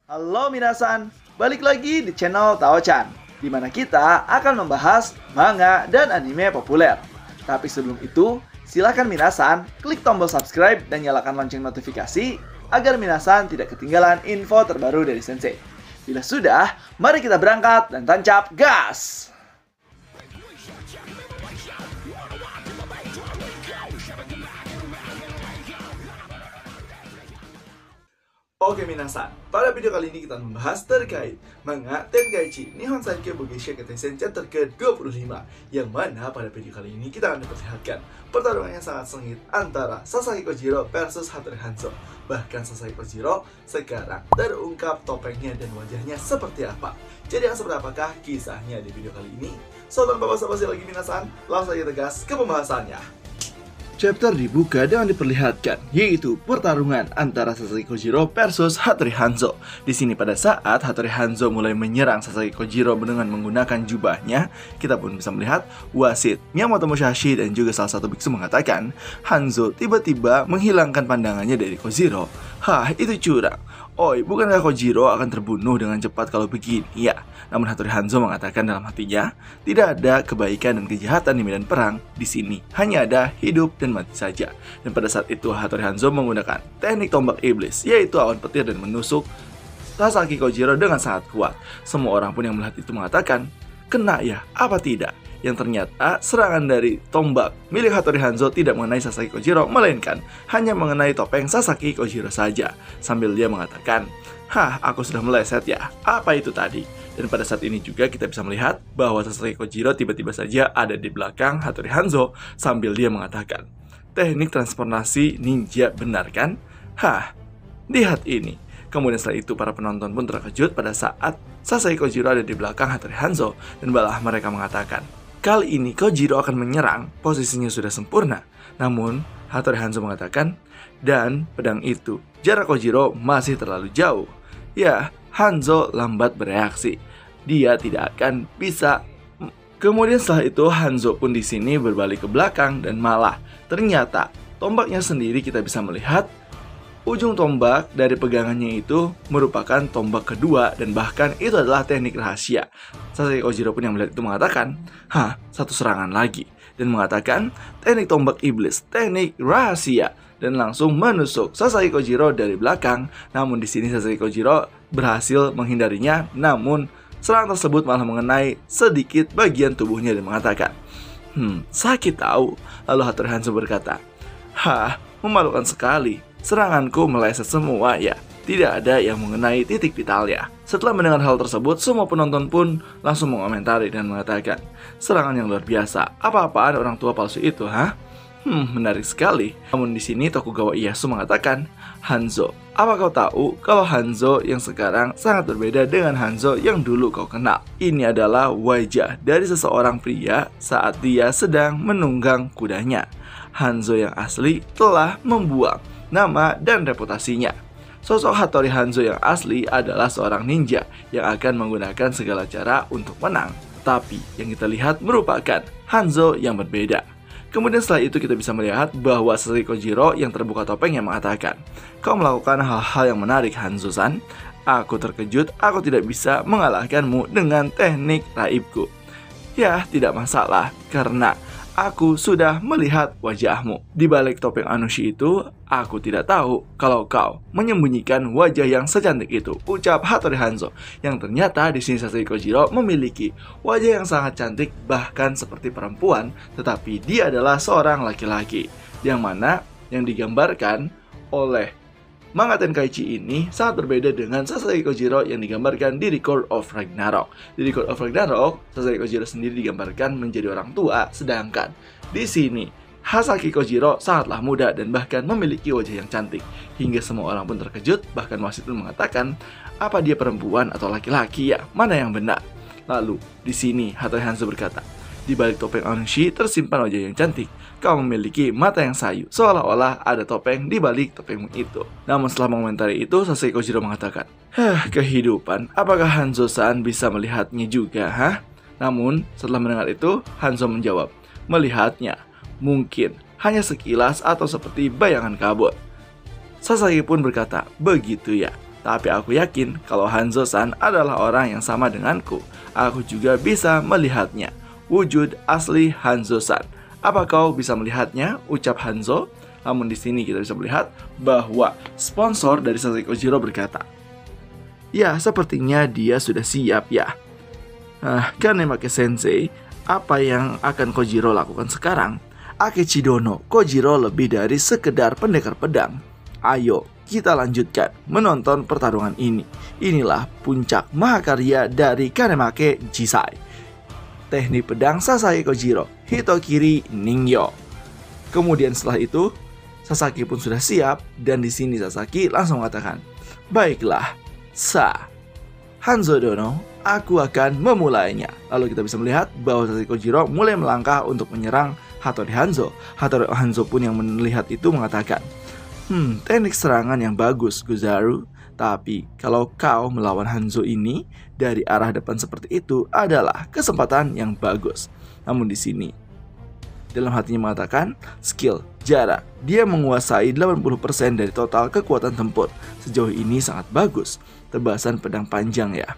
Halo minasan, balik lagi di channel Tao-chan, di mana kita akan membahas manga dan anime populer. Tapi sebelum itu, silakan minasan klik tombol subscribe dan nyalakan lonceng notifikasi agar minasan tidak ketinggalan info terbaru dari Sensei. Bila sudah, mari kita berangkat dan tancap gas! Oke minasan, pada video kali ini kita membahas terkait manga Tenkaichi Nihon Sankai Bogeisha Kateisen chapter ke-25, yang mana pada video kali ini kita akan memperlihatkan pertarungan yang sangat sengit antara Sasaki Kojiro versus Hattori Hanzo. Bahkan Sasaki Kojiro sekarang terungkap topengnya dan wajahnya seperti apa. Jadi yang seberapakah kisahnya di video kali ini? So tanpa basa-basi lagi minasan, langsung saja tegas ke pembahasannya. Chapter dibuka dengan diperlihatkan, yaitu pertarungan antara Sasaki Kojiro versus Hattori Hanzo. Di sini pada saat Hattori Hanzo mulai menyerang Sasaki Kojiro dengan menggunakan jubahnya, kita pun bisa melihat wasit Miyamoto Musashi dan juga salah satu biksu mengatakan, Hanzo tiba-tiba menghilangkan pandangannya dari Kojiro. Hah, itu curang. Oi, bukankah Kojiro akan terbunuh dengan cepat kalau begini ya? Namun Hattori Hanzo mengatakan dalam hatinya, tidak ada kebaikan dan kejahatan di medan perang di sini. Hanya ada hidup dan mati saja. Dan pada saat itu Hattori Hanzo menggunakan teknik tombak iblis, yaitu awan petir, dan menusuk Sasaki Kojiro dengan sangat kuat. Semua orang pun yang melihat itu mengatakan, kena ya, apa tidak? Yang ternyata serangan dari tombak milik Hattori Hanzo tidak mengenai Sasaki Kojiro, melainkan hanya mengenai topeng Sasaki Kojiro saja. Sambil dia mengatakan, hah, aku sudah meleset ya, apa itu tadi? Dan pada saat ini juga kita bisa melihat bahwa Sasaki Kojiro tiba-tiba saja ada di belakang Hattori Hanzo sambil dia mengatakan, teknik transformasi ninja benar kan? Hah, lihat ini. Kemudian setelah itu para penonton pun terkejut pada saat Sasaki Kojiro ada di belakang Hattori Hanzo, dan malah mereka mengatakan, kali ini Kojiro akan menyerang, posisinya sudah sempurna. Namun Hattori Hanzo mengatakan, dan pedang itu, jarak Kojiro masih terlalu jauh. Ya, Hanzo lambat bereaksi. Dia tidak akan bisa. Kemudian setelah itu Hanzo pun di sini berbalik ke belakang, dan malah ternyata tombaknya sendiri kita bisa melihat ujung tombak dari pegangannya itu merupakan tombak kedua, dan bahkan itu adalah teknik rahasia. Sasaki Kojiro pun yang melihat itu mengatakan, hah, satu serangan lagi, dan mengatakan teknik tombak iblis, teknik rahasia, dan langsung menusuk Sasaki Kojiro dari belakang. Namun di sini Sasaki Kojiro berhasil menghindarinya, namun serangan tersebut malah mengenai sedikit bagian tubuhnya dan mengatakan, sakit tahu. Lalu Hattori Hanzo berkata, hah, memalukan sekali. Seranganku meleset semua ya, tidak ada yang mengenai titik vitalnya. Setelah mendengar hal tersebut, semua penonton pun langsung mengomentari dan mengatakan, serangan yang luar biasa, apa-apaan orang tua palsu itu, hah? Menarik sekali. Namun di sini Tokugawa Ieyasu mengatakan, Hanzo, apa kau tahu kalau Hanzo yang sekarang sangat berbeda dengan Hanzo yang dulu kau kenal? Ini adalah wajah dari seseorang pria saat dia sedang menunggang kudanya. Hanzo yang asli telah membuang nama dan reputasinya. Sosok Hattori Hanzo yang asli adalah seorang ninja yang akan menggunakan segala cara untuk menang. Tapi yang kita lihat merupakan Hanzo yang berbeda. Kemudian setelah itu kita bisa melihat bahwa Sasaki Kojiro yang terbuka topeng yang mengatakan, kau melakukan hal-hal yang menarik Hanzo-san. Aku terkejut, aku tidak bisa mengalahkanmu dengan teknik raibku. Ya, tidak masalah, karena aku sudah melihat wajahmu. Di balik topeng Anushi itu, aku tidak tahu kalau kau menyembunyikan wajah yang secantik itu, ucap Hattori Hanzo. Yang ternyata di sini Sasaki Kojiro memiliki wajah yang sangat cantik, bahkan seperti perempuan, tetapi dia adalah seorang laki-laki. Yang mana yang digambarkan oleh manga Tenkaichi ini sangat berbeda dengan Sasaki Kojiro yang digambarkan di Record of Ragnarok. Di Record of Ragnarok, Sasaki Kojiro sendiri digambarkan menjadi orang tua, sedangkan di sini Sasaki Kojiro sangatlah muda dan bahkan memiliki wajah yang cantik. Hingga semua orang pun terkejut, bahkan wasit pun mengatakan, apa dia perempuan atau laki-laki ya? Mana yang benar? Lalu di sini Hattori Hanzo berkata, di balik topeng Anushi tersimpan wajah yang cantik. Kau memiliki mata yang sayu, seolah-olah ada topeng di balik topengmu itu. Namun setelah mengomentari itu, Sasaki Kojiro mengatakan, kehidupan, apakah Hanzo-san bisa melihatnya juga, hah? Namun setelah mendengar itu, Hanzo menjawab, melihatnya, mungkin hanya sekilas atau seperti bayangan kabut. Sasaki pun berkata, begitu ya. Tapi aku yakin kalau Hanzo-san adalah orang yang sama denganku. Aku juga bisa melihatnya. Wujud asli Hanzo-san. Apa kau bisa melihatnya? Ucap Hanzo. Namun di sini kita bisa melihat bahwa sponsor dari Sasaki Kojiro berkata, ya, sepertinya dia sudah siap ya. Kanamake Sensei, apa yang akan Kojiro lakukan sekarang? Akechi Dono, Kojiro lebih dari sekedar pendekar pedang. Ayo, kita lanjutkan menonton pertarungan ini. Inilah puncak mahakarya dari Kanamake Jisai. Teknik pedang Sasaki Kojiro, Hitokiri Ningyo. Kemudian setelah itu, Sasaki pun sudah siap dan di sini Sasaki langsung mengatakan, baiklah, Hanzo Dono, aku akan memulainya. Lalu kita bisa melihat bahwa Sasaki Kojiro mulai melangkah untuk menyerang Hattori Hanzo. Hattori Hanzo pun yang melihat itu mengatakan, teknik serangan yang bagus, Gozaru. Tapi kalau kau melawan Hanzo ini dari arah depan seperti itu adalah kesempatan yang bagus. Namun di sini dalam hatinya mengatakan, skill, jarak, dia menguasai 80% dari total kekuatan tempur. Sejauh ini sangat bagus. Tebasan pedang panjang ya.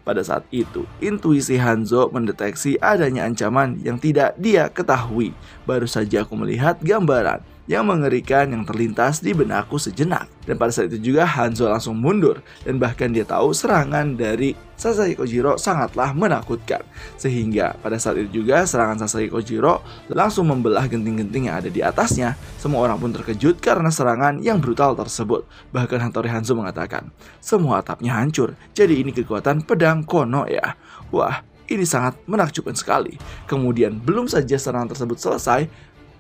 Pada saat itu, intuisi Hanzo mendeteksi adanya ancaman yang tidak dia ketahui. Baru saja aku melihat gambaran yang mengerikan yang terlintas di benakku sejenak. Dan pada saat itu juga Hanzo langsung mundur. Dan bahkan dia tahu serangan dari Sasaki Kojiro sangatlah menakutkan. Sehingga pada saat itu juga serangan Sasaki Kojiro langsung membelah genting-genting yang ada di atasnya. Semua orang pun terkejut karena serangan yang brutal tersebut. Bahkan Hattori Hanzo mengatakan, semua atapnya hancur. Jadi ini kekuatan pedang Kono ya. Wah, ini sangat menakjubkan sekali. Kemudian belum saja serangan tersebut selesai,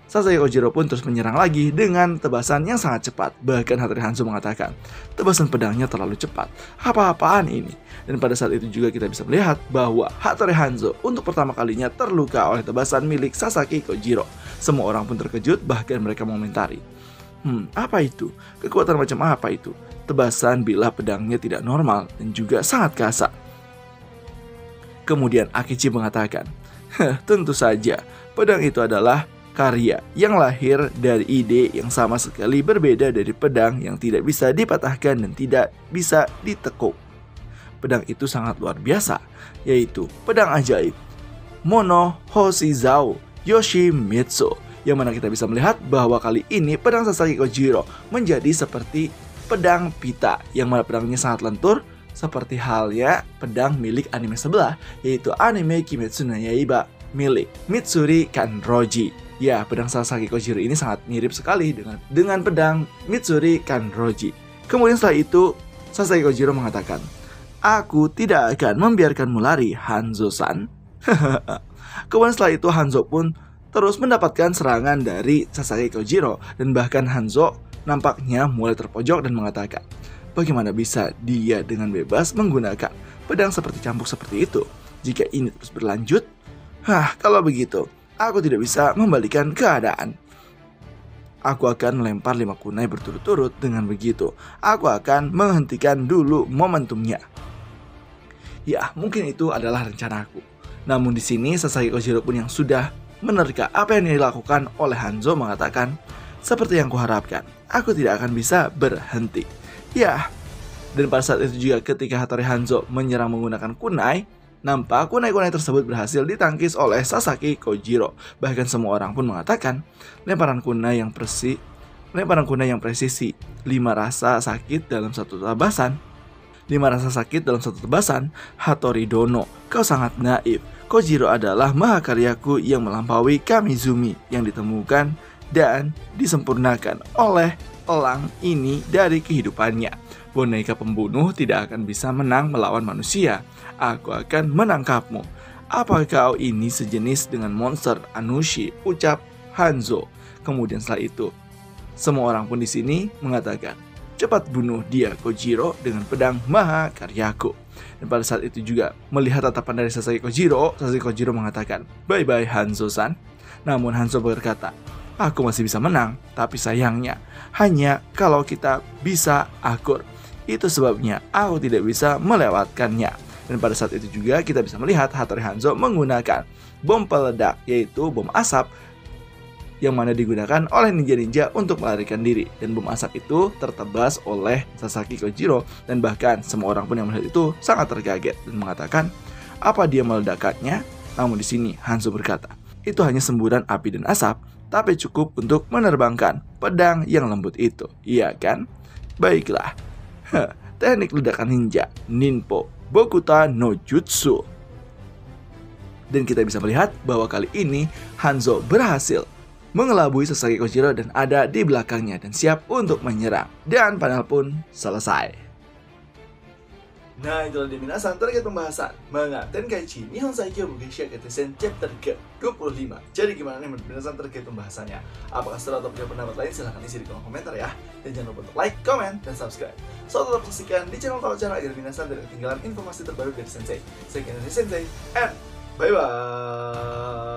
Sasaki Kojiro pun terus menyerang lagi dengan tebasan yang sangat cepat. Bahkan Hattori Hanzo mengatakan, tebasan pedangnya terlalu cepat. Apa-apaan ini? Dan pada saat itu juga kita bisa melihat bahwa Hattori Hanzo untuk pertama kalinya terluka oleh tebasan milik Sasaki Kojiro. Semua orang pun terkejut, bahkan mereka mengomentari, apa itu? Kekuatan macam apa itu? Tebasan bila pedangnya tidak normal dan juga sangat kasar. Kemudian Akechi mengatakan, tentu saja, pedang itu adalah karya yang lahir dari ide yang sama sekali berbeda dari pedang yang tidak bisa dipatahkan dan tidak bisa ditekuk. Pedang itu sangat luar biasa, yaitu pedang ajaib Mono Hoshizou Yoshimitsu, yang mana kita bisa melihat bahwa kali ini pedang Sasaki Kojiro menjadi seperti pedang pita, yang mana pedangnya sangat lentur seperti halnya pedang milik anime sebelah, yaitu anime Kimetsu no Yaiba milik Mitsuri Kanroji. Ya, pedang Sasaki Kojiro ini sangat mirip sekali dengan pedang Mitsuri Kanroji. Kemudian setelah itu, Sasaki Kojiro mengatakan, aku tidak akan membiarkanmu lari, Hanzo-san. Kemudian setelah itu, Hanzo pun terus mendapatkan serangan dari Sasaki Kojiro. Dan bahkan Hanzo nampaknya mulai terpojok dan mengatakan, bagaimana bisa dia dengan bebas menggunakan pedang seperti cambuk seperti itu? Jika ini terus berlanjut, kalau begitu, aku tidak bisa membalikan keadaan. Aku akan melempar 5 kunai berturut-turut. Dengan begitu, aku akan menghentikan dulu momentumnya. Ya, mungkin itu adalah rencanaku. Namun di sini Sasaki Kojiro pun yang sudah menerka apa yang dilakukan oleh Hanzo mengatakan, seperti yang kuharapkan, aku tidak akan bisa berhenti. Ya, dan pada saat itu juga ketika Hattori Hanzo menyerang menggunakan kunai, nampak kunai-kunai tersebut berhasil ditangkis oleh Sasaki Kojiro. Bahkan semua orang pun mengatakan lemparan kunai yang presisi, 5 rasa sakit dalam satu tebasan. 5 rasa sakit dalam satu tebasan. Hattori Dono, kau sangat naif. Kojiro adalah mahakaryaku yang melampaui Kamizumi yang ditemukan dan disempurnakan oleh elang ini dari kehidupannya. Boneka pembunuh tidak akan bisa menang melawan manusia. Aku akan menangkapmu. Apa kau ini sejenis dengan monster Anushi? Ucap Hanzo. Kemudian setelah itu, semua orang pun di sini mengatakan, cepat bunuh dia Kojiro dengan pedang mahakaryaku. Dan pada saat itu juga melihat tatapan dari Sasaki Kojiro mengatakan, bye-bye Hanzo-san. Namun Hanzo berkata, aku masih bisa menang, tapi sayangnya hanya kalau kita bisa akur. Itu sebabnya aku tidak bisa melewatkannya. Dan pada saat itu juga kita bisa melihat Hattori Hanzo menggunakan bom peledak, yaitu bom asap yang mana digunakan oleh ninja-ninja untuk melarikan diri. Dan bom asap itu tertebas oleh Sasaki Kojiro, dan bahkan semua orang pun yang melihat itu sangat terkaget dan mengatakan, apa dia meledakkannya? Namun di sini Hanzo berkata, itu hanya semburan api dan asap, tapi cukup untuk menerbangkan pedang yang lembut itu. Iya kan? Baiklah. Teknik ledakan ninja, Ninpo Bokuta no Jutsu. Dan kita bisa melihat bahwa kali ini Hanzo berhasil mengelabui Sasaki Kojiro dan ada di belakangnya dan siap untuk menyerang. Dan panel pun selesai. Nah, itulah dia minasan terkait pembahasan manga Tenkaichi Nihon Saikyo Bugeisha Ketesen chapter ke-25. Jadi gimana nih menurut minasan terkait pembahasannya? Apakah setelah atau punya pendapat lain? Silahkan isi di kolom komentar ya. Dan jangan lupa untuk like, comment, dan subscribe. So, tetap saksikan di channel Tawa-Cara agar minasan tidak ketinggalan informasi terbaru dari Sensei. Saya Sensei, and bye-bye!